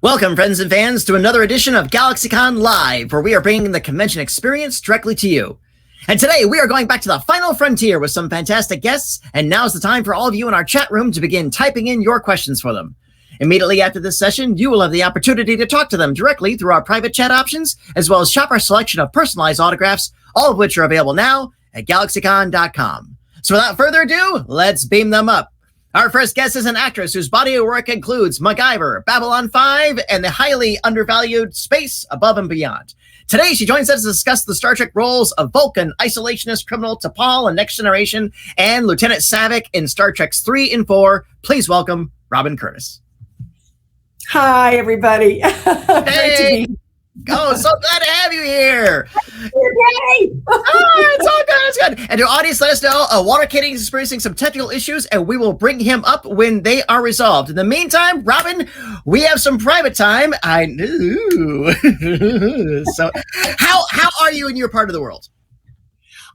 Welcome, friends and fans, to another edition of GalaxyCon Live, where we are bringing the convention experience directly to you. And today, we are going back to the final frontier with some fantastic guests, and now's the time for all of you in our chat room to begin typing in your questions for them. Immediately after this session, you will have the opportunity to talk to them directly through our private chat options, as well as shop our selection of personalized autographs, all of which are available now at GalaxyCon.com. So without further ado, let's beam them up. Our first guest is an actress whose body of work includes MacGyver, Babylon 5, and the highly undervalued Space Above and Beyond. Today, she joins us to discuss the Star Trek roles of Vulcan, Isolationist, Criminal, T'Pol, and Next Generation, and Lieutenant Saavik in Star Treks 3 and 4. Please welcome Robin Curtis. Hi, everybody. Great to be. Oh, so glad to have you here. Yay! It's all good. It's good. And to audience, let us know Walter Koenig is experiencing some technical issues, and we will bring him up when they are resolved. In the meantime, Robin, we have some private time. I knew. So, how are you in your part of the world?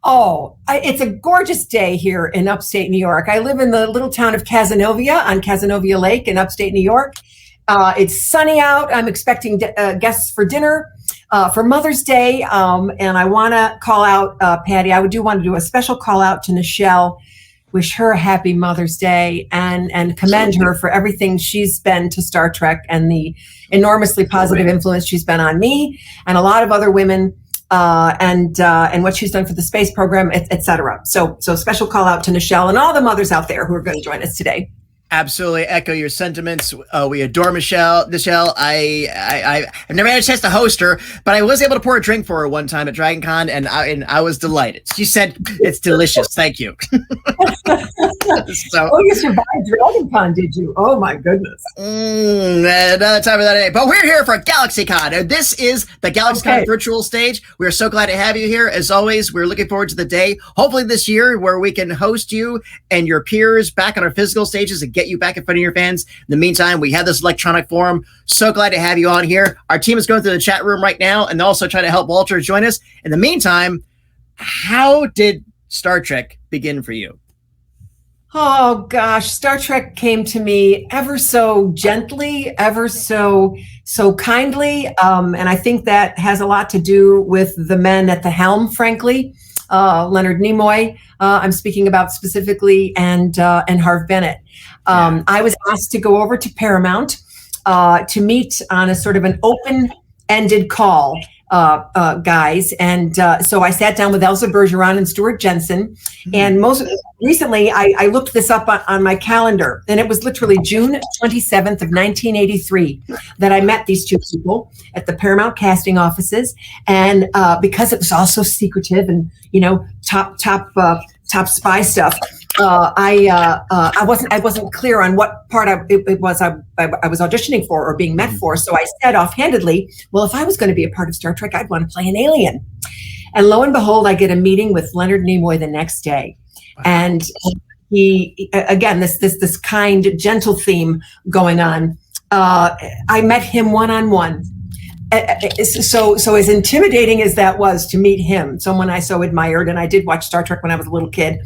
Oh, it's a gorgeous day here in upstate New York. I live in the little town of Cazenovia on Cazenovia Lake in upstate New York. It's sunny out. I'm expecting guests for dinner for Mother's Day. And I want to call out Patty. I do want to do a special call out to Nichelle, wish her a happy Mother's Day, and commend her for everything she's been to Star Trek and the enormously positive influence she's been on me and a lot of other women, and what she's done for the space program, et cetera. So special call out to Nichelle and all the mothers out there who are going to join us today. Absolutely echo your sentiments. We adore Nichelle. I've never had a chance to host her, but I was able to pour a drink for her one time at Dragon Con, and I was delighted. She said, "It's delicious. Thank you." Oh, you survived Dragon Con, did you? Oh my goodness. Another time of that day. But we're here for GalaxyCon. This is the GalaxyCon virtual stage. We're so glad to have you here. As always, we're looking forward to the day, hopefully this year, where we can host you and your peers back on our physical stages and get you back in front of your fans. In the meantime, we have this electronic forum. So glad to have you on here. Our team is going through the chat room right now and also trying to help Walter join us. In the meantime, how did Star Trek begin for you? Oh gosh, Star Trek came to me ever so gently, ever so kindly. And I think that has a lot to do with the men at the helm, frankly. Leonard Nimoy, I'm speaking about specifically, and Harv Bennett. I was asked to go over to Paramount to meet on a sort of an open-ended call, guys. And so I sat down with Elsa Bergeron and Stuart Jensen. And most recently, I looked this up on my calendar, and it was literally June 27th of 1983 that I met these two people at the Paramount casting offices. And because it was all so secretive and, top spy stuff, I wasn't clear on what part it was I was auditioning for or being met for. So I said offhandedly, well, if I was going to be a part of Star Trek, I'd want to play an alien. And lo and behold, I get a meeting with Leonard Nimoy the next day. And he, again, this kind, gentle theme going on. I met him one-on-one. So as intimidating as that was to meet him, someone I so admired, and I did watch Star Trek when I was a little kid,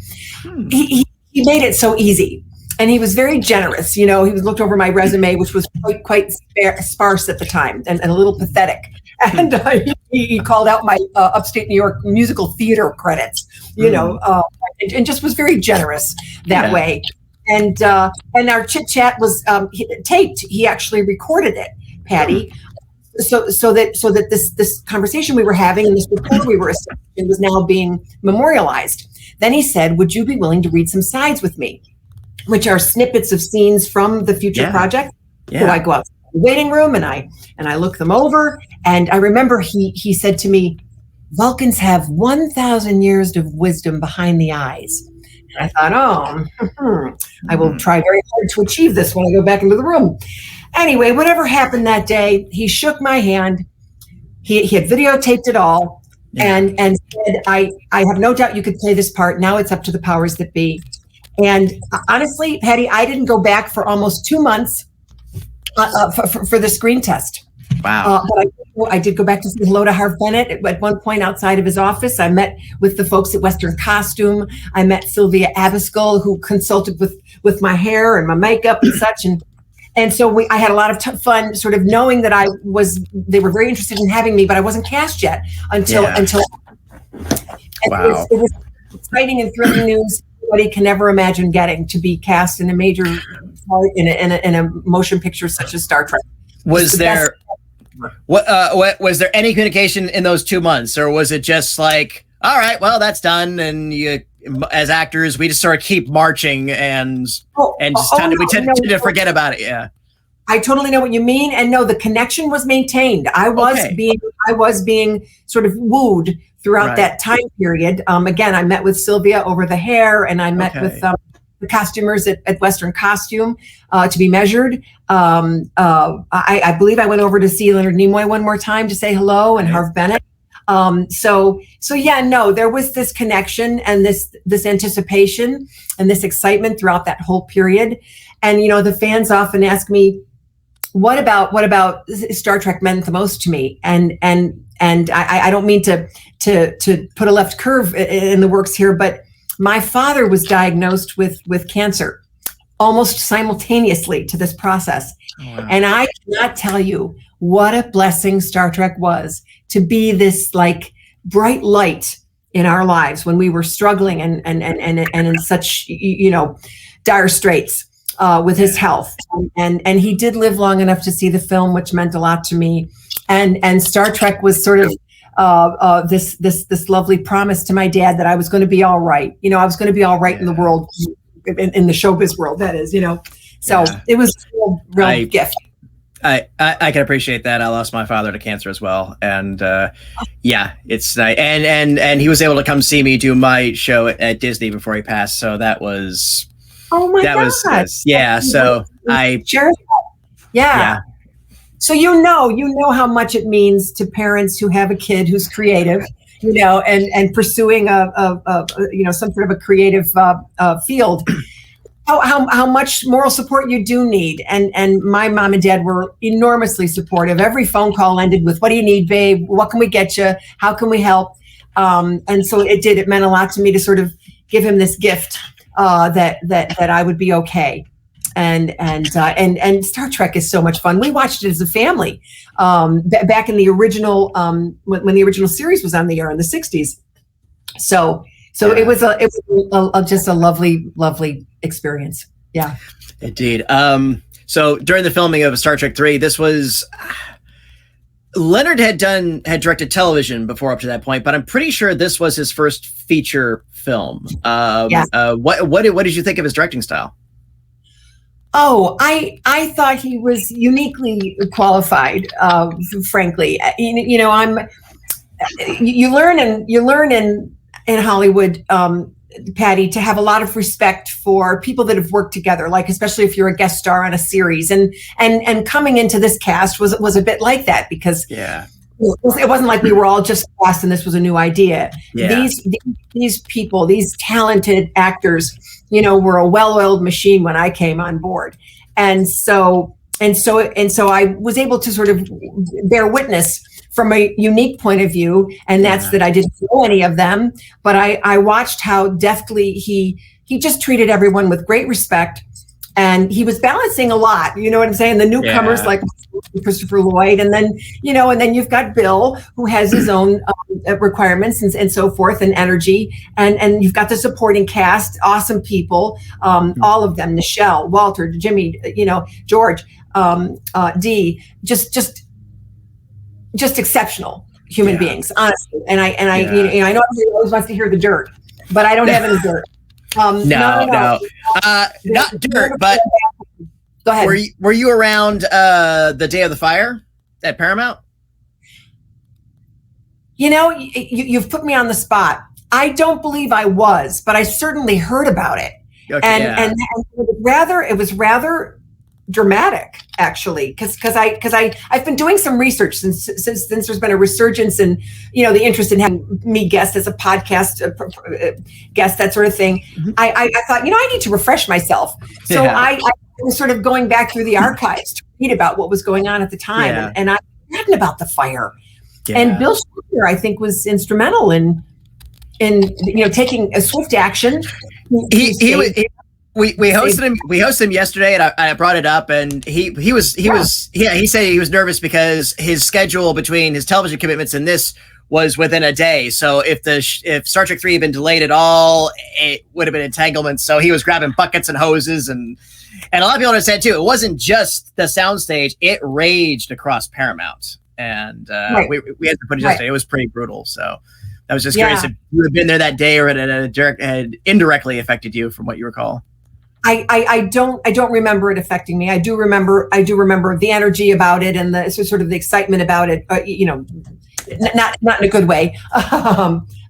he made it so easy. And he was very generous. He looked over my resume, which was quite sparse at the time and a little pathetic. And he called out my upstate New York musical theater credits, and just was very generous that way. And our chit chat was taped. He actually recorded it, Patty. So that this conversation we were having and this report we were establishing was now being memorialized. Then he said, "Would you be willing to read some sides with me?" Which are snippets of scenes from the future project. So I go out to the waiting room and I look them over. And I remember he said to me, "Vulcans have 1,000 years of wisdom behind the eyes." And I thought, I will try very hard to achieve this when I go back into the room. Anyway, whatever happened that day, he shook my hand. He had videotaped it all and said, I have no doubt you could play this part. Now it's up to the powers that be. And honestly, Patty, I didn't go back for almost 2 months for the screen test. Wow. But I did go back to say hello to Harv Bennett at one point outside of his office. I met with the folks at Western Costume. I met Sylvia Abascal, who consulted with my hair and my makeup and such. And so I had a lot of fun sort of knowing that they were very interested in having me, but I wasn't cast yet until wow. It was exciting and thrilling news nobody can ever imagine getting, to be cast in a major part in a motion picture such as Star Trek. Was there was there any communication in those 2 months, or was it just like, all right, well, that's done, and you, as actors, we just sort of keep marching and tend to forget about it? Yeah. I totally know what you mean, and no, the connection was maintained. I was being sort of wooed throughout that time period. Again, I met with Sylvia over the hair, and I met with the costumers at Western Costume to be measured. I believe I went over to see Leonard Nimoy one more time to say hello, and Harv Bennett. So yeah, no, there was this connection and this anticipation and this excitement throughout that whole period. And the fans often ask me, what about Star Trek meant the most to me? And I don't mean to put a left curve in the works here, but my father was diagnosed with cancer almost simultaneously to this process. Oh, wow. And I cannot tell you what a blessing Star Trek was to be this like bright light in our lives when we were struggling and in such, dire straits with his health. And he did live long enough to see the film, which meant a lot to me. And Star Trek was sort of this lovely promise to my dad that I was going to be all right. I was going to be all right in the world, in the showbiz world, that is, So it was a real gift. I can appreciate that. I lost my father to cancer as well, and it's nice. And he was able to come see me do my show at Disney before he passed. So that was So I cherish that. Yeah. So you know how much it means to parents who have a kid who's creative, and pursuing some sort of a creative field. How much moral support you do need. And my mom and dad were enormously supportive. Every phone call ended with, "What do you need, babe? What can we get you? How can we help?" And so it meant a lot to me to sort of give him this gift that I would be okay. And Star Trek is so much fun. We watched it as a family back in the original when the original series was on the air in the 60s. So it was just a lovely experience. Yeah, indeed. So during the filming of Star Trek 3, this was Leonard had directed television before up to that point, but I'm pretty sure this was his first feature film. What did you think of his directing style? Oh, I thought he was uniquely qualified. Frankly, you learn in Hollywood, Patty, to have a lot of respect for people that have worked together, like especially if you're a guest star on a series, and coming into this cast was a bit like that, because it wasn't like we were all just cast and this was a new idea. These people, these talented actors, were a well-oiled machine when I came on board, and so I was able to sort of bear witness from a unique point of view, and that's that I didn't know any of them, but I watched how deftly he just treated everyone with great respect, and he was balancing a lot. You know what I'm saying? The newcomers like Christopher Lloyd, and then you've got Bill, who has his own requirements and so forth, and energy, and you've got the supporting cast, awesome people, all of them, Nichelle, Walter, Jimmy, George, Dee, just exceptional human beings, honestly. And I know everybody always wants to hear the dirt, but I don't have any dirt. No. Not dirt, but go ahead. Were you around the day of the fire at Paramount? You've put me on the spot. I don't believe I was, but I certainly heard about it. Okay, and it was rather dramatic, actually, because I've been doing some research since there's been a resurgence in the interest in having me guest as a podcast guest, that sort of thing. Mm-hmm. I thought I need to refresh myself, so I was sort of going back through the archives to read about what was going on at the time, and I'd forgotten about the fire. And Bill Shatner, I think, was instrumental in taking a swift action. we hosted him yesterday, and I brought it up, and he said he was nervous because his schedule between his television commitments and this was within a day. So if Star Trek 3 had been delayed at all, it would have been entanglement. So he was grabbing buckets and hoses, and a lot of people understand too. It wasn't just the soundstage; it raged across Paramount, and we had to put it yesterday. It was pretty brutal. So I was just curious if you had been there that day, or it had indirectly affected you, from what you recall. I don't remember it affecting me. I do remember the energy about it and the sort of the excitement about it. Not in a good way,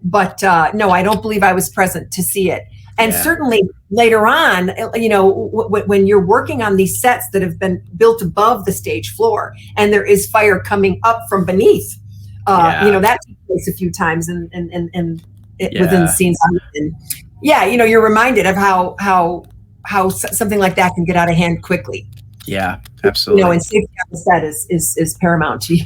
but no, I don't believe I was present to see it. And certainly later on, when you're working on these sets that have been built above the stage floor, and there is fire coming up from beneath, that took place a few times within the scenes. And you're reminded of how something like that can get out of hand quickly. Yeah, absolutely. And safety on the set is paramount to you.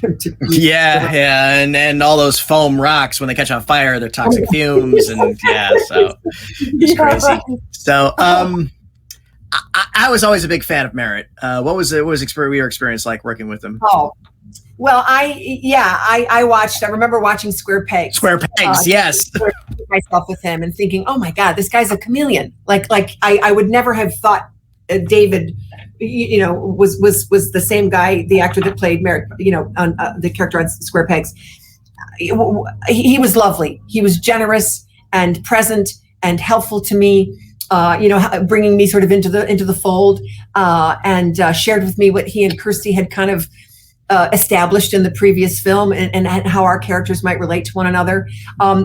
And all those foam rocks, when they catch on fire, they're toxic fumes, and so it's crazy. So, I was always a big fan of Merritt. What was your experience like working with him? Oh, well, I watched. I remember watching Square Pegs. Square Pegs, yes. Myself with him and thinking, oh my God, this guy's a chameleon. Like I would never have thought David, was the same guy, the actor that played Merritt, on the character on Square Pegs. He was lovely. He was generous and present and helpful to me. Bringing me sort of into the fold, and shared with me what he and Kirsty had kind of established in the previous film, and how our characters might relate to one another.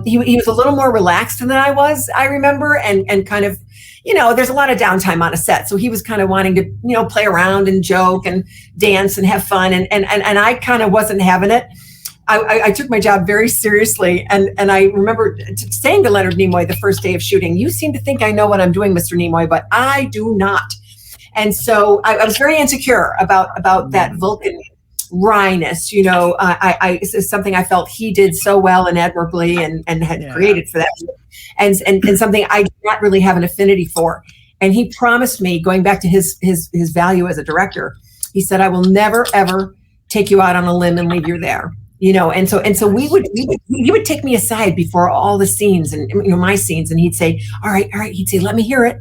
He was a little more relaxed than I was, I remember, and kind of, there's a lot of downtime on a set. So he was kind of wanting to, play around and joke and dance and have fun. And I kind of wasn't having it. I took my job very seriously. And I remember saying to Leonard Nimoy the first day of shooting, "You seem to think I know what I'm doing, Mr. Nimoy, but I do not." And so I was very insecure about that Vulcan wryness, it's something I felt he did so well and admirably and had created for that. And something I did not really have an affinity for. And he promised me, going back to his value as a director, he said, "I will never, ever take you out on a limb and leave you there." And so he would take me aside before all the scenes and my scenes, and he'd say, all right, he'd say, "Let me hear it."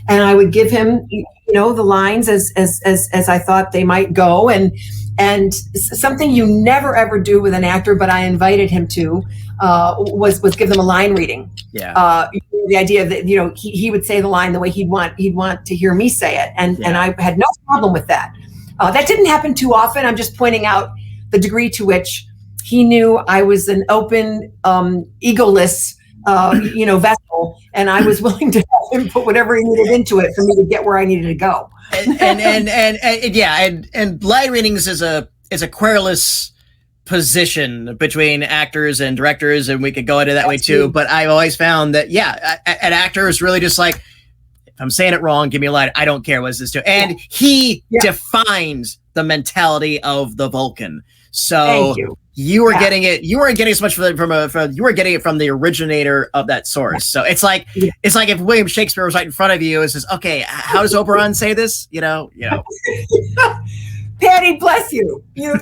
And I would give him, the lines as I thought they might go. And something you never ever do with an actor, but I invited him to, was give them a line reading. Yeah. The idea that he would say the line the way he'd want to hear me say it, and I had no problem with that. That didn't happen too often. I'm just pointing out the degree to which he knew I was an open, egoless, vessel, and I was willing to help him put whatever he needed into it for me to get where I needed to go. And line readings is a querulous position between actors and directors, and we could go into that way too. But I've always found that an actor is really just like, if I'm saying it wrong, give me a line. I don't care. What is this to? And he defines the mentality of the Vulcan. So you were getting it. You weren't getting as much you were getting it from the originator of that source. So it's like if William Shakespeare was right in front of you, it says, okay, how does Oberon say this? Patty, bless you. You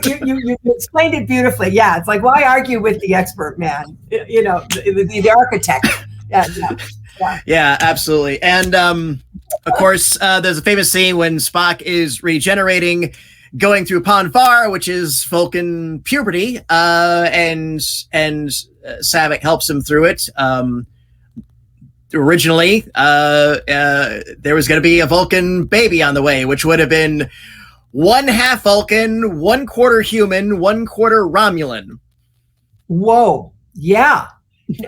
explained it beautifully. Yeah, it's like, why argue with the expert, man? The architect. Yeah, absolutely. And of course, there's a famous scene when Spock is regenerating, going through Ponfar, which is Vulcan puberty, and Saavik helps him through it. Originally, there was going to be a Vulcan baby on the way, which would have been 1/2 Vulcan, 1/4 human, 1/4 Romulan. Whoa! Yeah,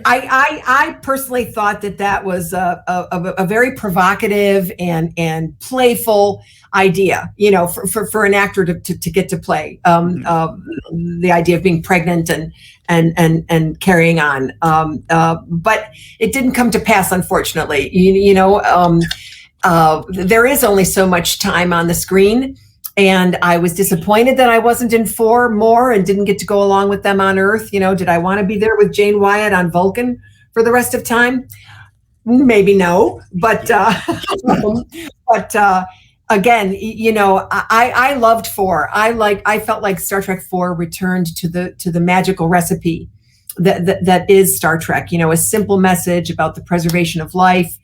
I personally thought that was a very provocative and playful idea, for an actor to get to play, the idea of being pregnant and carrying on. But it didn't come to pass, unfortunately. There is only so much time on the screen, and I was disappointed that I wasn't in 4 more and didn't get to go along with them on Earth. Did I want to be there with Jane Wyatt on Vulcan for the rest of time? maybe no, but again, I loved 4. I felt like Star Trek 4 returned to the magical recipe that is Star Trek. A simple message about the preservation of life,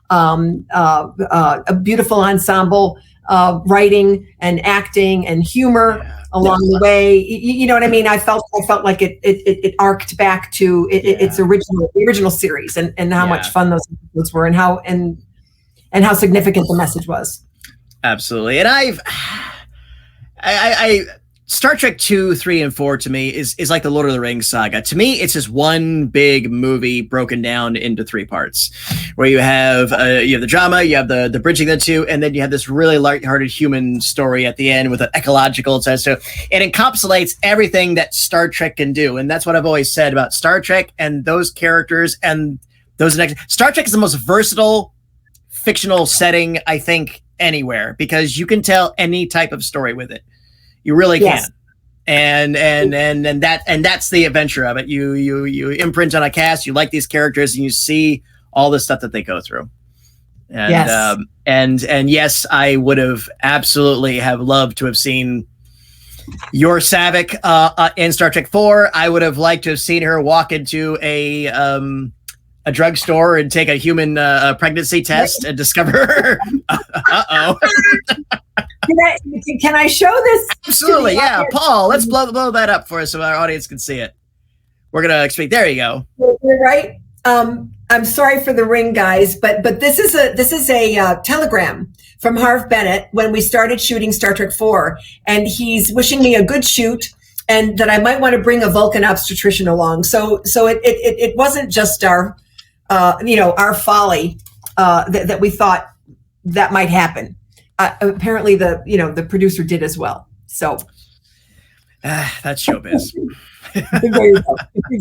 a beautiful ensemble, writing and acting and humor along the way. You know what I mean? I felt like it arced back to its original series, and how much fun those episodes were, and how significant the message was. Absolutely. And I Star Trek 2, 3, and 4 to me is like the Lord of the Rings saga. To me, it's just one big movie broken down into 3 parts, where you have the drama, you have the bridging the two, and then you have this really lighthearted human story at the end with an ecological test. So it encapsulates everything that Star Trek can do. And that's what I've always said about Star Trek and those characters and those next. Star Trek is the most versatile fictional setting, I think, anywhere, because you can tell any type of story with it. You really can. And that's the adventure of it. You imprint on a cast, you like these characters, and you see all the stuff that they go through. And and yes, I would have absolutely have loved to have seen your Saavik in Star Trek 4. I would have liked to have seen her walk into a drugstore and take a human pregnancy test and discover Can I show this? Absolutely, yeah. Paul, let's blow that up for us so our audience can see it. We're gonna explain. There you go. You're right. I'm sorry for the ring, guys, but this is a telegram from Harv Bennett when we started shooting Star Trek 4, and he's wishing me a good shoot, and that I might want to bring a Vulcan obstetrician along. So it wasn't just our folly that we thought that might happen. Apparently the producer did as well. So that's showbiz. There you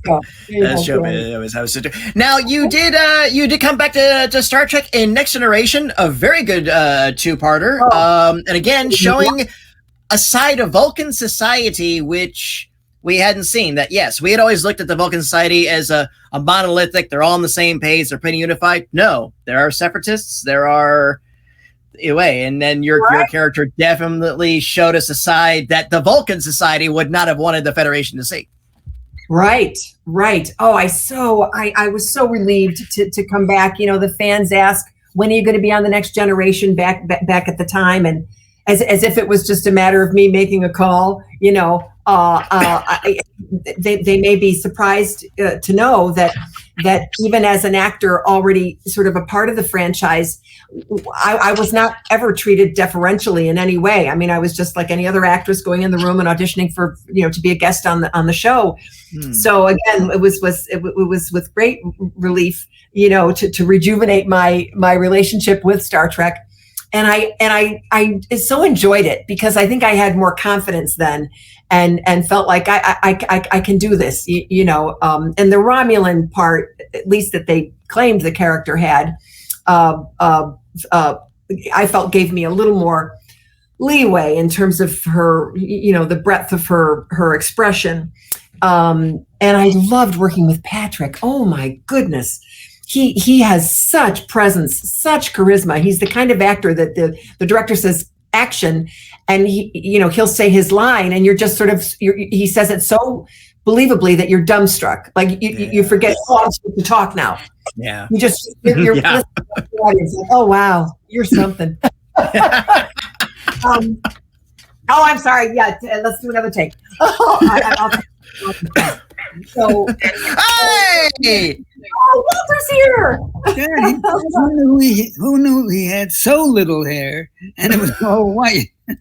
go. That's showbiz. Now you did come back to Star Trek in Next Generation, a very good 2-parter. And again, showing a side of Vulcan society which we hadn't seen. That yes, we had always looked at the Vulcan society as a monolithic, they're all on the same page, they're pretty unified. No, there are separatists, there are way, and then your character definitely showed us a side that the Vulcan society would not have wanted the Federation to see. Right. Oh, I was so relieved to come back. The fans ask, when are you going to be on the Next Generation back at the time? And as if it was just a matter of me making a call, they may be surprised to know that even as an actor already sort of a part of the franchise, I was not ever treated deferentially in any way. I mean, I was just like any other actress going in the room and auditioning for, to be a guest on the show. So again, it was with great relief, to rejuvenate my relationship with Star Trek. And I so enjoyed it because I think I had more confidence then and felt like I can do this, and the Romulan part, at least that they claimed the character had, I felt gave me a little more leeway in terms of her, the breadth of her expression. And I loved working with Patrick. Oh my goodness. He has such presence, such charisma. He's the kind of actor that the director says action, and he'll say his line, and you're just he says it so believably that you're dumbstruck. Like you forget, I'm supposed to talk now. Yeah. You're listening to the audience. Like, oh wow, you're something. I'm sorry. Yeah, let's do another take. So, hey! Oh, Walter's here. Yeah, who knew he had so little hair and it was all white? Great.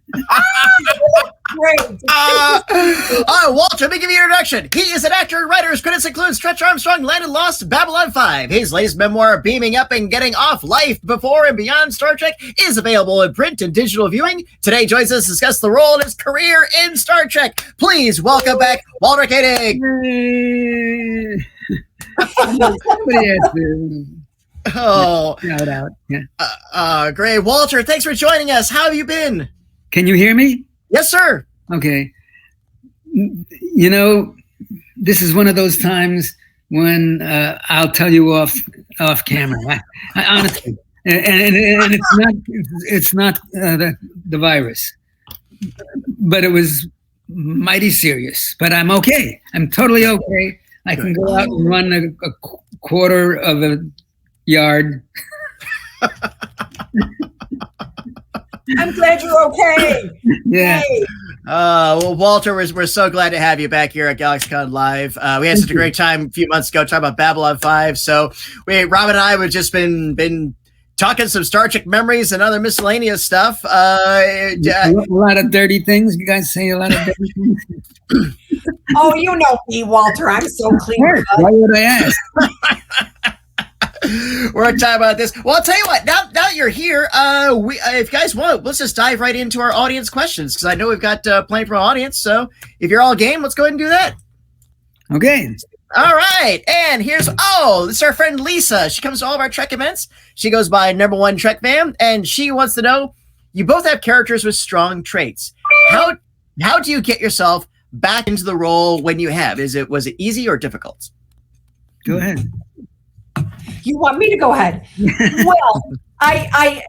Walter, let me give you an introduction. He is an actor and writer. His credits include Stretch Armstrong, Landon Lost, Babylon 5. His latest memoir, Beaming Up and Getting Off Life Before and Beyond Star Trek, is available in print and digital viewing. Today, joins us to discuss the role in his career in Star Trek. Please welcome back Walter Koenig. Somebody has to shout out. Yeah. Great. Walter, thanks for joining us. How have you been? Can you hear me? Yes, sir. Okay. This is one of those times when I'll tell you off camera. I honestly, and it's not the virus, but it was mighty serious. But I'm okay. I'm totally okay. I can go out and run a quarter of a yard. I'm glad you're okay. Yeah. Hey. Well, Walter, we're so glad to have you back here at GalaxyCon Live. We had such a great time a few months ago talking about Babylon 5. So Robin and I have just been talking some Star Trek memories and other miscellaneous stuff. A lot of dirty things. You guys say a lot of dirty things. Oh, you know me, Walter. I'm so clean. Why would I ask? We're talking about this. Well, I'll tell you what. Now that you're here, if you guys want, let's just dive right into our audience questions, because I know we've got plenty from our audience. So if you're all game, let's go ahead and do that. Okay. All right. And this is our friend Lisa. She comes to all of our Trek events. She goes by #1 Trek Fan, and she wants to know, you both have characters with strong traits. How do you get yourself back into the role when you have? Was it easy or difficult? Go ahead. You want me to go ahead? Well, I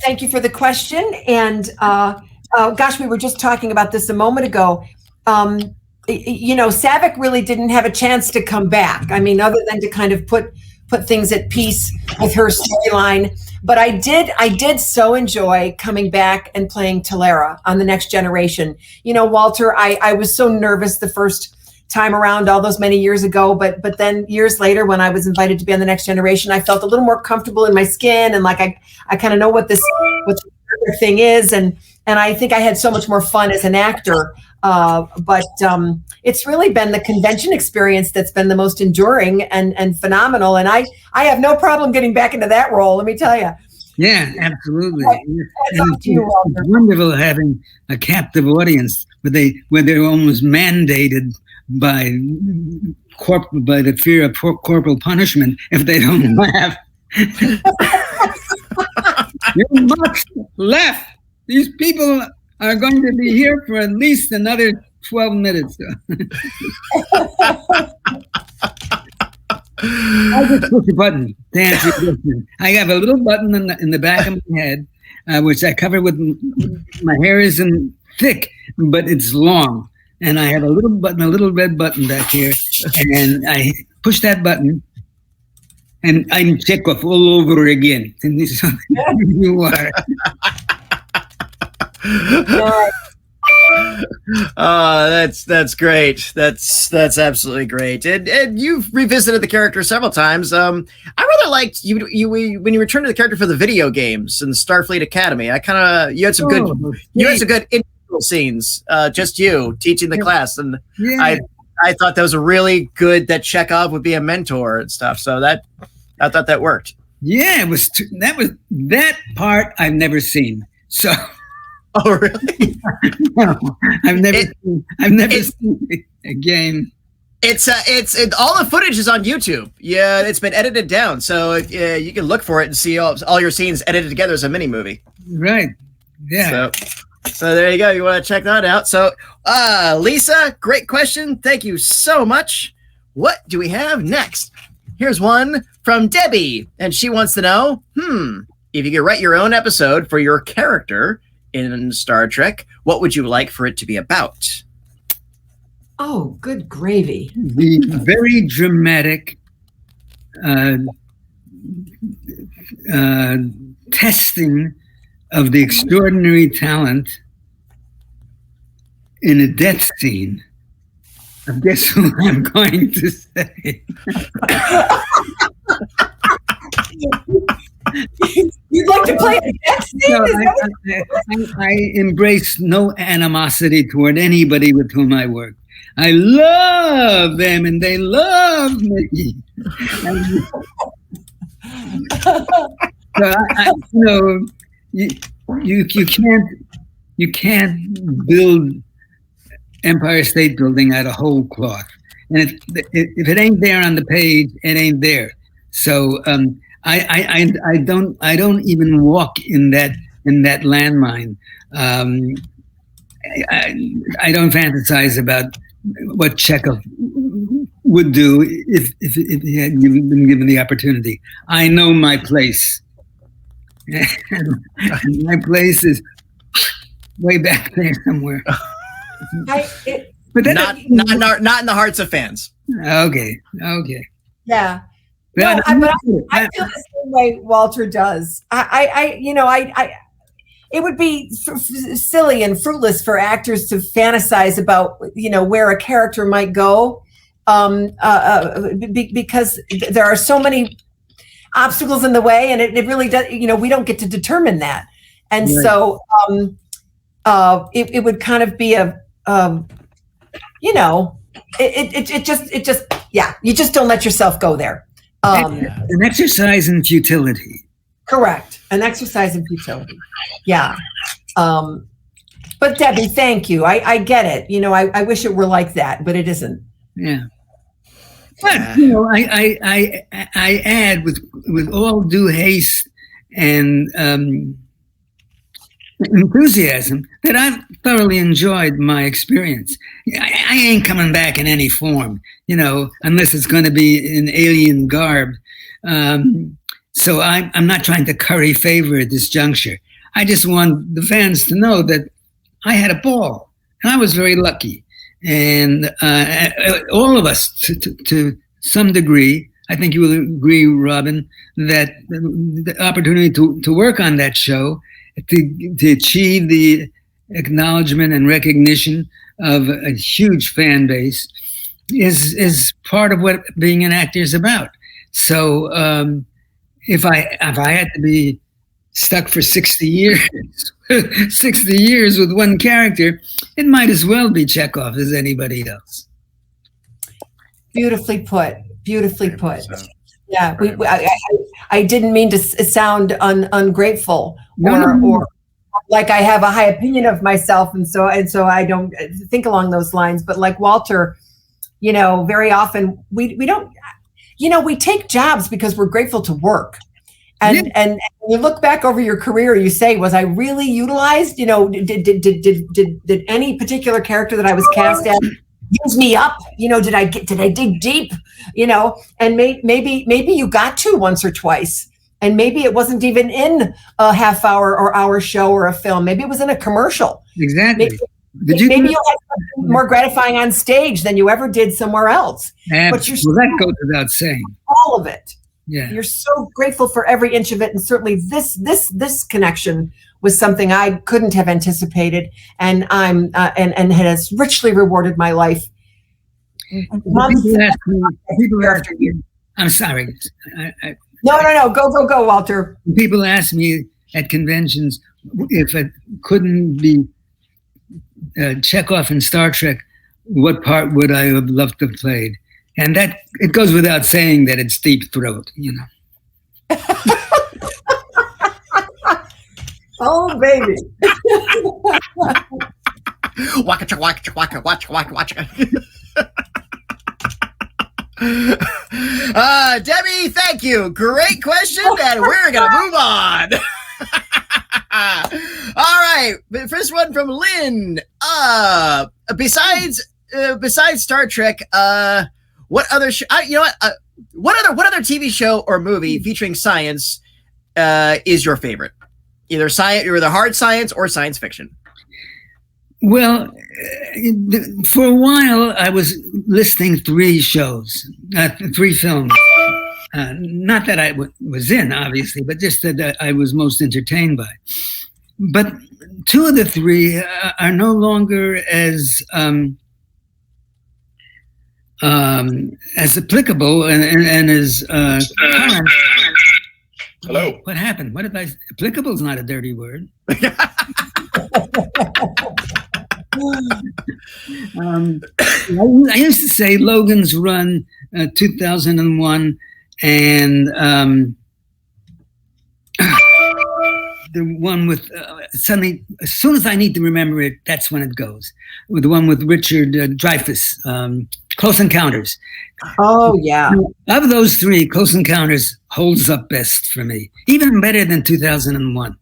thank you for the question. And gosh, we were just talking about this a moment ago. Saavik really didn't have a chance to come back. I mean, other than to kind of put things at peace with her storyline. But I did so enjoy coming back and playing Talera on The Next Generation. Walter, I was so nervous the first time around all those many years ago, but then years later, when I was invited to be on The Next Generation, I felt a little more comfortable in my skin, and like I kind of know what the thing is, and I think I had so much more fun as an actor. But it's really been the convention experience that's been the most enduring and phenomenal, and I have no problem getting back into that role. Let me tell you. Yeah, absolutely. It's wonderful having a captive audience where they're almost mandated by the fear of corporal punishment if they don't laugh. You must laugh. These people are going to be here for at least another 12 minutes. I just push a button to answer your question. I have a little button in the back of my head, which I cover with my hair isn't thick, but it's long. And I have a little red button back here, and I push that button, and I'm Chekov all over again. And this is what you are. That's great. That's absolutely great. And you've revisited the character several times. I rather liked you when you returned to the character for the video games in Starfleet Academy. You had some good individual scenes, just you teaching the class, and I thought that was a really good, that Chekov would be a mentor and stuff. So I thought that worked. Yeah, that part I've never seen. So. Oh, really? No, I've never seen a game. It's all the footage is on YouTube. Yeah, it's been edited down, so you can look for it and see all your scenes edited together as a mini movie. Right. Yeah. So there you go. You want to check that out. So, Lisa, great question. Thank you so much. What do we have next? Here's one from Debbie, and she wants to know, if you could write your own episode for your character in Star Trek, what would you like for it to be about? Oh, good gravy. The very dramatic testing of the extraordinary talent in a death scene. Guess who I'm going to say? You'd like to play a death scene? No, I embrace no animosity toward anybody with whom I work. I love them and they love me. You can't build Empire State Building out of whole cloth, and if it ain't there on the page, it ain't there. So I don't even walk in that landmine. I don't fantasize about what Chekov would do if he had been given the opportunity. I know my place. And my place is way back there somewhere. But not in the hearts of fans. Okay. Yeah. No, I feel the same way Walter does. It would be silly and fruitless for actors to fantasize about, where a character might go, because there are so many obstacles in the way, and it really does. We don't get to determine that, and right. So it would kind of be you just don't let yourself go there. An exercise in futility. Correct. An exercise in futility. Yeah. But Debbie, thank you. I get it. I wish it were like that, but it isn't. Yeah. But I add with all due haste and enthusiasm that I've thoroughly enjoyed my experience. I ain't coming back in any form, unless it's going to be in alien garb. So I'm not trying to curry favor at this juncture. I just want the fans to know that I had a ball, and I was very lucky. And all of us, to some degree, I think you will agree, Robin, that the opportunity to work on that show, to achieve the acknowledgement and recognition of a huge fan base is part of what being an actor is about. So if I had to be stuck for 60 years, 60 years with one character, it might as well be Chekov as anybody else. Beautifully put. Beautifully put. Yeah, I didn't mean to sound ungrateful or like I have a high opinion of myself, and so I don't think along those lines. But like Walter, very often we don't, we take jobs because we're grateful to work. And and you look back over your career, you say, was I really utilized? Did any particular character that I was cast at use me up? Did I dig deep? And maybe you got to once or twice, and maybe it wasn't even in a half hour or hour show or a film. Maybe it was in a commercial. Exactly. Maybe you had something more gratifying on stage than you ever did somewhere else. But that goes without saying. All of it. Yeah. You're so grateful for every inch of it, and certainly this connection was something I couldn't have anticipated, and and has richly rewarded my life. People ask me, I'm sorry. No. Go, Walter. People ask me at conventions if it couldn't be Chekov in Star Trek, what part would I have loved to have played? And that it goes without saying that it's Deep Throat, Oh, baby. Waka waka waka waka waka waka. Debbie, thank you. Great question, and we're gonna move on. All right, first one from Lynn. Besides Star Trek, what other what other TV show or movie featuring science is your favorite? Either hard science or science fiction. Well, for a while I was listing 3 shows, 3 films. Not that I was in, obviously, but just that I was most entertained by. But 2 of the 3 are no longer as applicable and as current. Hello. What happened? What did I? Applicable is not a dirty word. I used to say Logan's Run, 2001, and the one with suddenly, as soon as I need to remember it, that's when it goes. With the one with Richard Dreyfuss, Close Encounters. Oh yeah. Of those 3, Close Encounters holds up best for me, even better than 2001.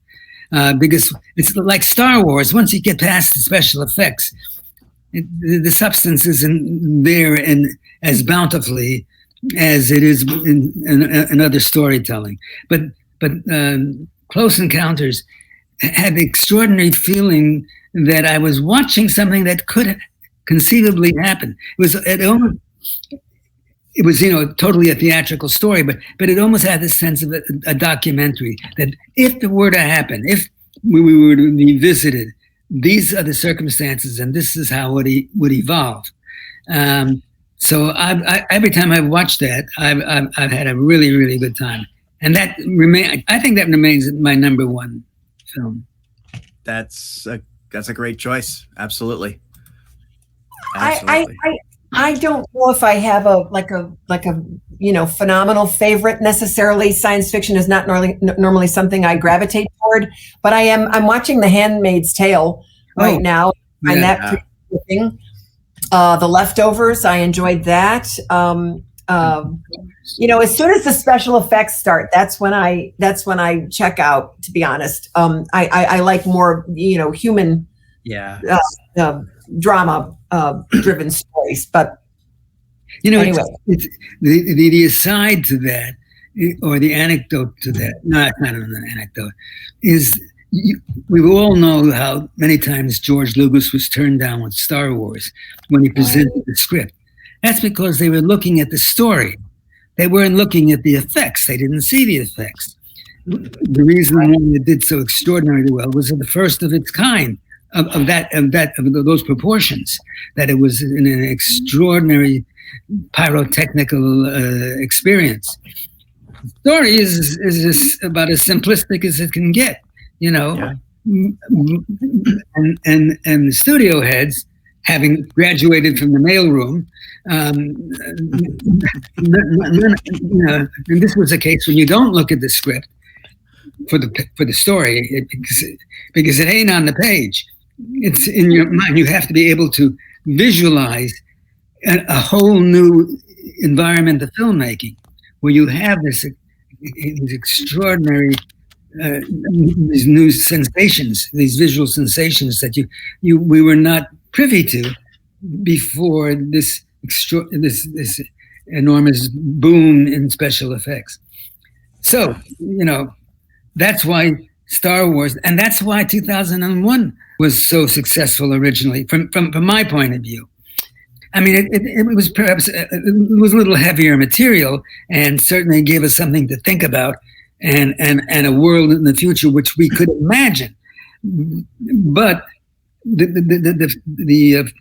Because it's like Star Wars. Once you get past the special effects, the substance isn't there, and as bountifully as it is in other storytelling. But Close Encounters had the extraordinary feeling that I was watching something that could conceivably happen. It was totally a theatrical story, but it almost had this sense of a documentary, that if it were to happen, if we were to be visited, these are the circumstances, and this is how it would evolve. So every time I've watched that, I've had a really, really good time, and I think that remains my number one film. That's a great choice. Absolutely. I don't know if I have a phenomenal favorite necessarily. Science fiction is not normally something I gravitate toward, but I'm watching The Handmaid's Tale right now. I find that pretty interesting. The Leftovers, I enjoyed that. As soon as the special effects start, that's when I check out, to be honest. I like more human drama driven stories, but anyway. It's the aside to that, or the anecdote to that, no, it's not an anecdote, is we all know how many times George Lucas was turned down with Star Wars when he presented the script. That's because they were looking at the story. They weren't looking at the effects. They didn't see the effects. The reason why it did so extraordinarily well was the first of its kind. Of those proportions, that it was an extraordinary pyrotechnical experience. The story is about as simplistic as it can get, and the studio heads, having graduated from the mailroom, and this was a case when you don't look at the script for the story because it ain't on the page. It's in your mind. You have to be able to visualize a whole new environment of filmmaking, where you have these extraordinary, these new sensations, these visual sensations that we were not privy to before this enormous boom in special effects. So that's why Star Wars, and that's why 2001 was so successful originally, from my point of view. I mean, it was perhaps it was a little heavier material, and certainly gave us something to think about, and a world in the future which we could imagine. But the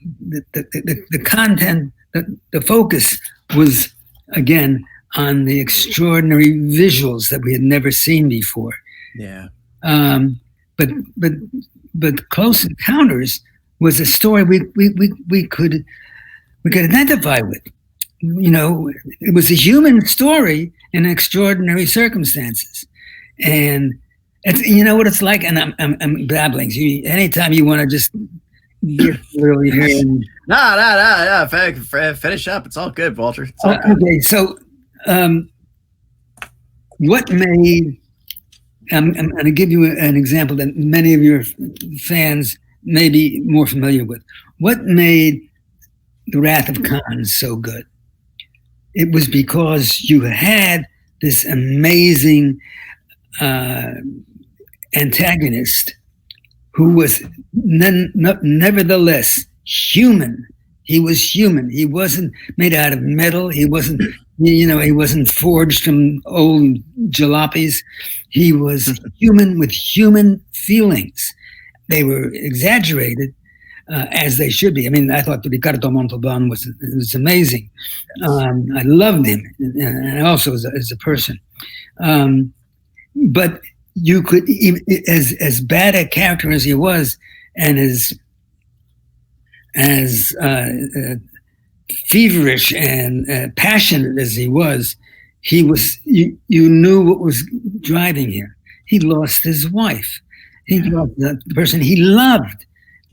content, the focus was again on the extraordinary visuals that we had never seen before. Yeah. But Close Encounters was a story we could identify with. It was a human story in extraordinary circumstances, and what it's like. And I'm babbling. So anytime you want to just get really here. No. Finish up. It's all good, Walter. It's all good. Okay, so what made? I'm going to give you an example that many of your fans may be more familiar with. What made The Wrath of Khan so good? It was because you had this amazing antagonist who was nevertheless human. He was human. He wasn't made out of metal. He wasn't forged from old jalopies. He was human with human feelings. They were exaggerated, as they should be. I mean, I thought Ricardo Montalban was amazing. I loved him, and also as a person. But you could, as bad a character as he was, and as feverish and passionate as he was, you knew what was driving him. He lost his wife. He lost the person he loved.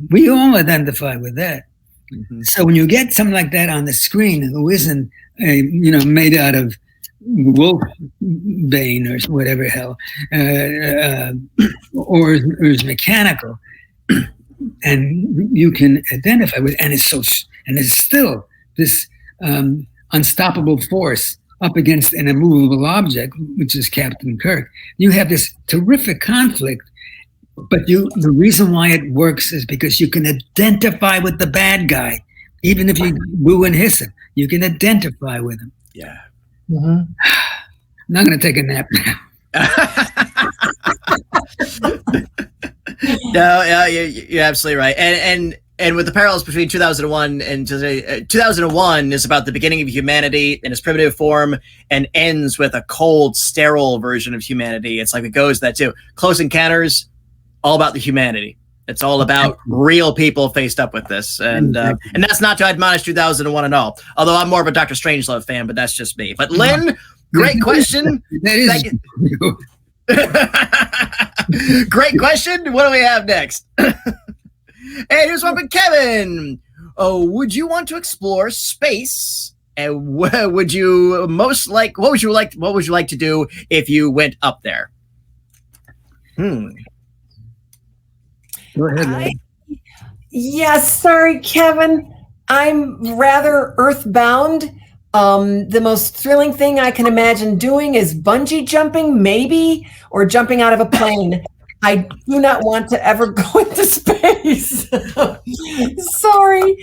We all identify with that. Mm-hmm. So when you get something like that on the screen, who isn't made out of wolf bane or whatever hell, or is mechanical, and you can identify with, and it's still this unstoppable force up against an immovable object, which is Captain Kirk. You have this terrific conflict, but the reason why it works is because you can identify with the bad guy. Even if you boo and hiss him, you can identify with him. Yeah. I'm not going to take a nap now. No, yeah, you're absolutely right. And with the parallels between 2001 and 2001 is about the beginning of humanity in its primitive form and ends with a cold, sterile version of humanity. It's like it goes that too. Close Encounters, all about the humanity. It's all about real people faced up with this. And that's not to admonish 2001 at all. Although I'm more of a Dr. Strangelove fan, but that's just me. But Lynn, great question. That is great question. What do we have next? And here's one from Kevin. Oh, would you want to explore space? And what would you like to do if you went up there? Go ahead. Yes, sorry, Kevin. I'm rather earthbound. The most thrilling thing I can imagine doing is bungee jumping, maybe, or jumping out of a plane. I do not want to ever go into space. Sorry.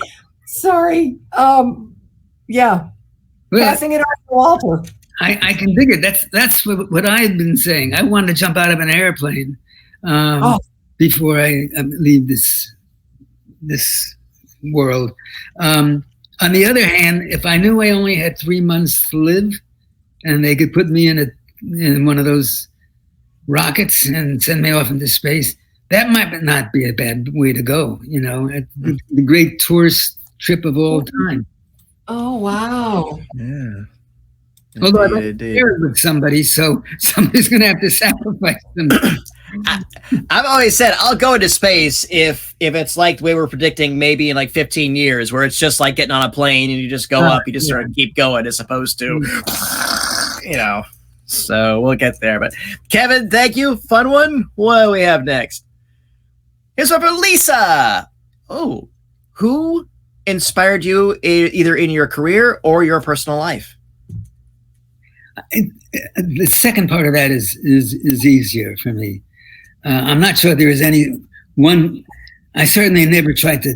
Yeah. Well, passing it on to Walter. I can dig it. That's what I've been saying. I want to jump out of an airplane before I leave this world. On the other hand, if I knew I only had 3 months to live, and they could put me in one of those rockets and send me off into space, that might not be a bad way to go. The great tourist trip of all time. Oh wow! Yeah. Although I don't share it with somebody, so somebody's going to have to sacrifice them. I've always said I'll go into space if it's like the way we're predicting, maybe in like 15 years, where it's just like getting on a plane and you just go up, you just sort of keep going, as opposed to, So we'll get there. But Kevin, thank you. Fun one. What do we have next? Here's one for Lisa. Oh, who inspired you either in your career or your personal life? The second part of that is easier for me. I'm not sure there is any one. I certainly never tried to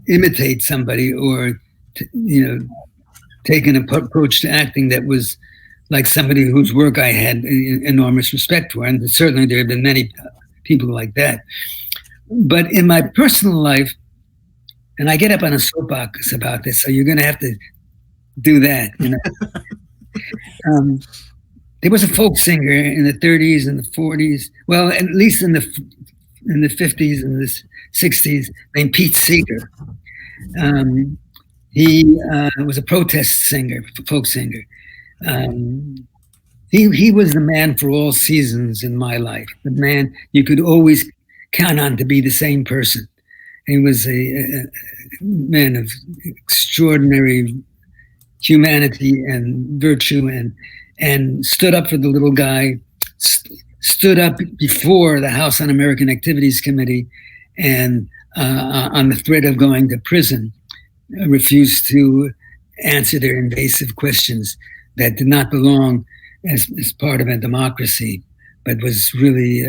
imitate somebody or take an approach to acting that was like somebody whose work I had enormous respect for. And certainly there have been many people like that. But in my personal life, and I get up on a soapbox about this, so you're going to have to do that. There was a folk singer in the 30s and the 40s, well, at least in the 50s and the 60s, named Pete Seeger. He was a protest singer, folk singer. He was the man for all seasons in my life, the man you could always count on to be the same person. He was a man of extraordinary humanity and virtue, and stood up for the little guy, stood up before the House Un-American Activities Committee, and on the threat of going to prison, refused to answer their invasive questions that did not belong as part of a democracy, but was really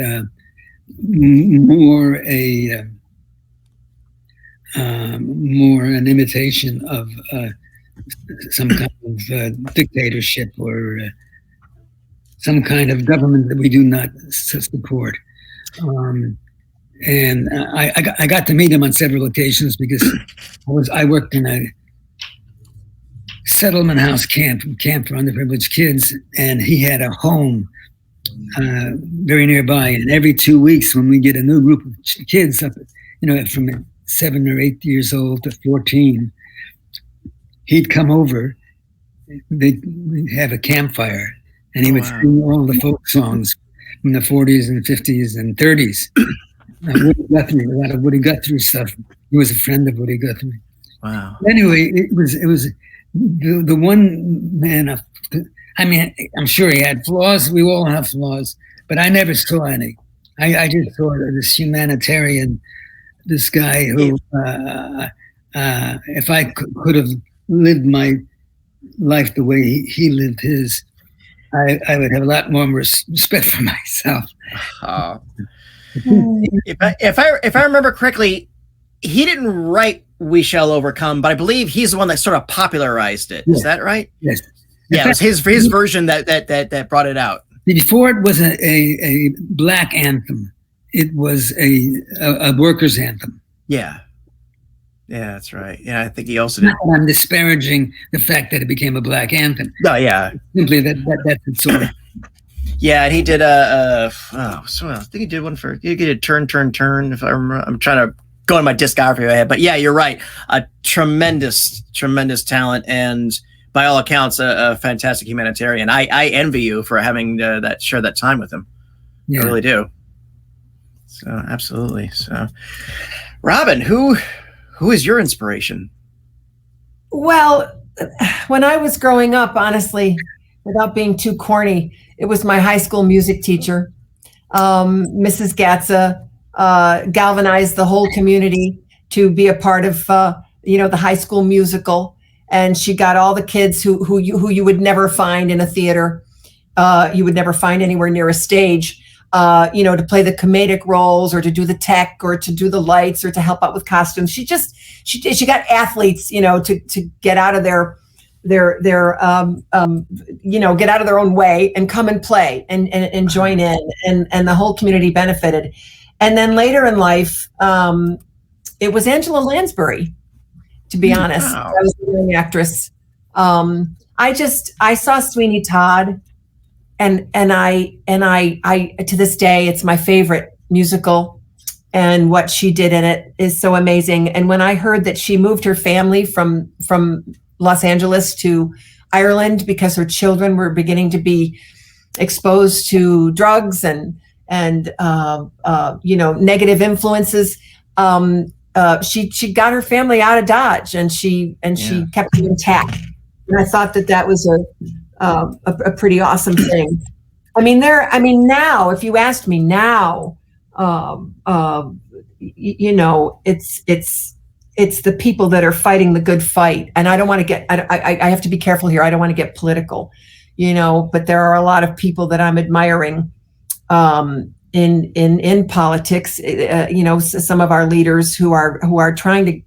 more an imitation of some kind of dictatorship or some kind of government that we do not support. And I got to meet him on several occasions because I worked in a settlement house camp for underprivileged kids, and he had a home very nearby. And every 2 weeks, when we get a new group of kids up, from 7 or 8 years old to 14, he'd come over. They'd have a campfire, and he would sing all the folk songs from the 40s and 50s and 30s. Woody Guthrie, a lot of Woody Guthrie stuff. He was a friend of Woody Guthrie. Wow. Anyway, it was the one man. I'm sure he had flaws. We all have flaws, but I never saw any. I just saw this humanitarian, this guy who if I could have lived my life the way he lived his, I would have a lot more respect for myself. If I remember correctly, he didn't write "We Shall Overcome," but I believe he's the one that sort of popularized it. Is that right? Yes. Yeah, it was his version that brought it out. Before it was a black anthem, it was a workers' anthem. Yeah. Yeah, that's right. Yeah, I think he also did. I'm disparaging the fact that it became a black anthem. Oh, yeah. Simply that's its sort of. Yeah, and he did I think he did one he did Turn, Turn, Turn. If I remember, I'm trying to go in my discography in my head, but yeah, you're right. A tremendous talent, and by all accounts, a fantastic humanitarian. I envy you for having shared that time with him. Yeah. I really do. So absolutely. So, Robin, who is your inspiration? Well, when I was growing up, honestly, without being too corny, it was my high school music teacher, Mrs. Gatza, galvanized the whole community to be a part of, the high school musical. And she got all the kids who you would never find in a theater, you would never find anywhere near a stage, to play the comedic roles or to do the tech or to do the lights or to help out with costumes. She got athletes, to get out of their get out of their own way and come and play and join in, and the whole community benefited. And then later in life, it was Angela Lansbury, to be honest. Wow. I was a young actress. I saw Sweeney Todd, and I to this day, it's my favorite musical, and what she did in it is so amazing. And when I heard that she moved her family from Los Angeles to Ireland because her children were beginning to be exposed to drugs and negative influences, she got her family out of Dodge, and she kept them intact. And I thought that was a pretty awesome thing. Now, if you asked me now, it's the people that are fighting the good fight. And I don't want to get, I have to be careful here. I don't want to get political, but there are a lot of people that I'm admiring in politics, some of our leaders who are trying to,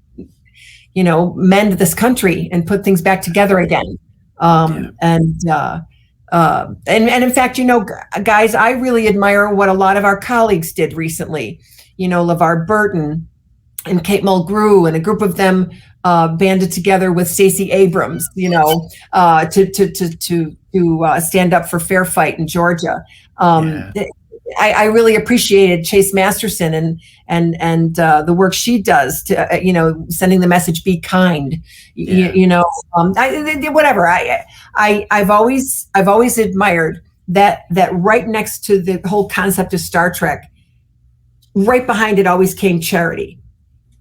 mend this country and put things back together again. And in fact, guys, I really admire what a lot of our colleagues did recently. LeVar Burton and Kate Mulgrew and a group of them banded together with Stacey Abrams, to stand up for fair fight in Georgia. I really appreciated Chase Masterson and the work she does to sending the message, be kind. Whatever. I've always admired that right next to the whole concept of Star Trek, right behind it always came charity.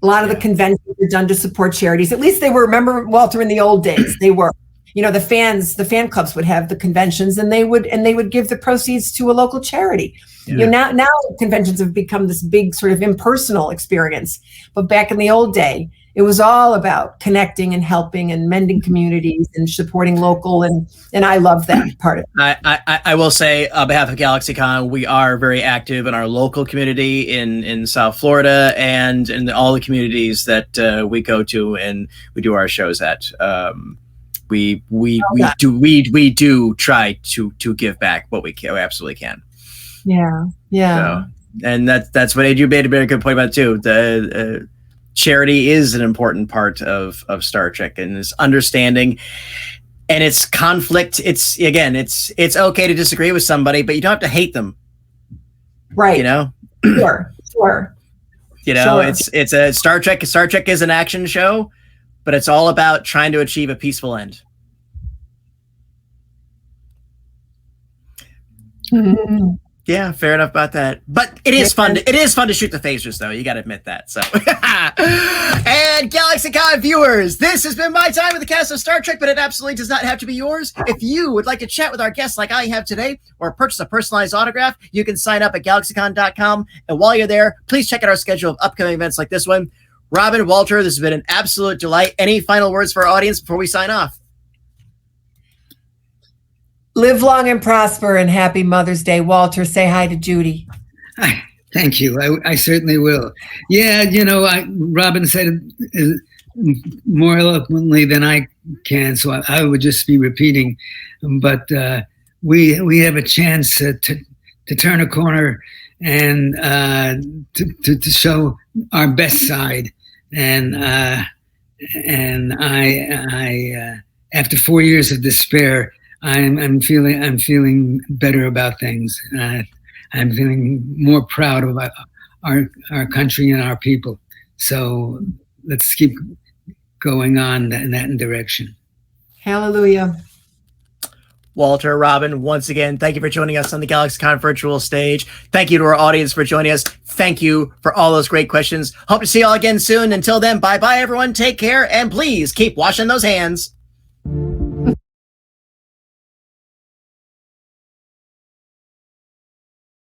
A lot of the conventions were done to support charities. At least they were. Remember, Walter, in the old days, they were. The fan clubs would have the conventions, and they would give the proceeds to a local charity. Now conventions have become this big sort of impersonal experience. But back in the old day, it was all about connecting and helping and mending communities and supporting local, and I love that part of it. I will say, on behalf of GalaxyCon, we are very active in our local community in South Florida and in all the communities that we go to and we do our shows at. We do try to give back what we can, we absolutely can. Yeah. So, and that's what you made a very good point about too. The charity is an important part of Star Trek, and it's understanding, and it's conflict. It's okay to disagree with somebody, but you don't have to hate them. Right. Sure. It's a Star Trek. Star Trek is an action show, but it's all about trying to achieve a peaceful end. Mm-hmm. Yeah, fair enough about that. But it is fun. It is fun to shoot the phasers, though. You got to admit that. So, and GalaxyCon viewers, this has been my time with the cast of Star Trek, but it absolutely does not have to be yours. If you would like to chat with our guests like I have today, or purchase a personalized autograph, you can sign up at galaxycon.com. And while you're there, please check out our schedule of upcoming events like this one. Robin, Walter, this has been an absolute delight. Any final words for our audience before we sign off? Live long and prosper, and happy Mother's Day. Walter, say hi to Judy. Hi. Thank you. I certainly will. Yeah, Robin said it more eloquently than I can, so I would just be repeating. But we have a chance to turn a corner and to show our best side. And I after 4 years of despair, I'm feeling better about things. I'm feeling more proud of our country and our people. So let's keep going on in that direction. Hallelujah. Walter, Robin, once again, thank you for joining us on the GalaxyCon virtual stage. Thank you to our audience for joining us. Thank you for all those great questions. Hope to see you all again soon. Until then, bye-bye, everyone. Take care, and please keep washing those hands.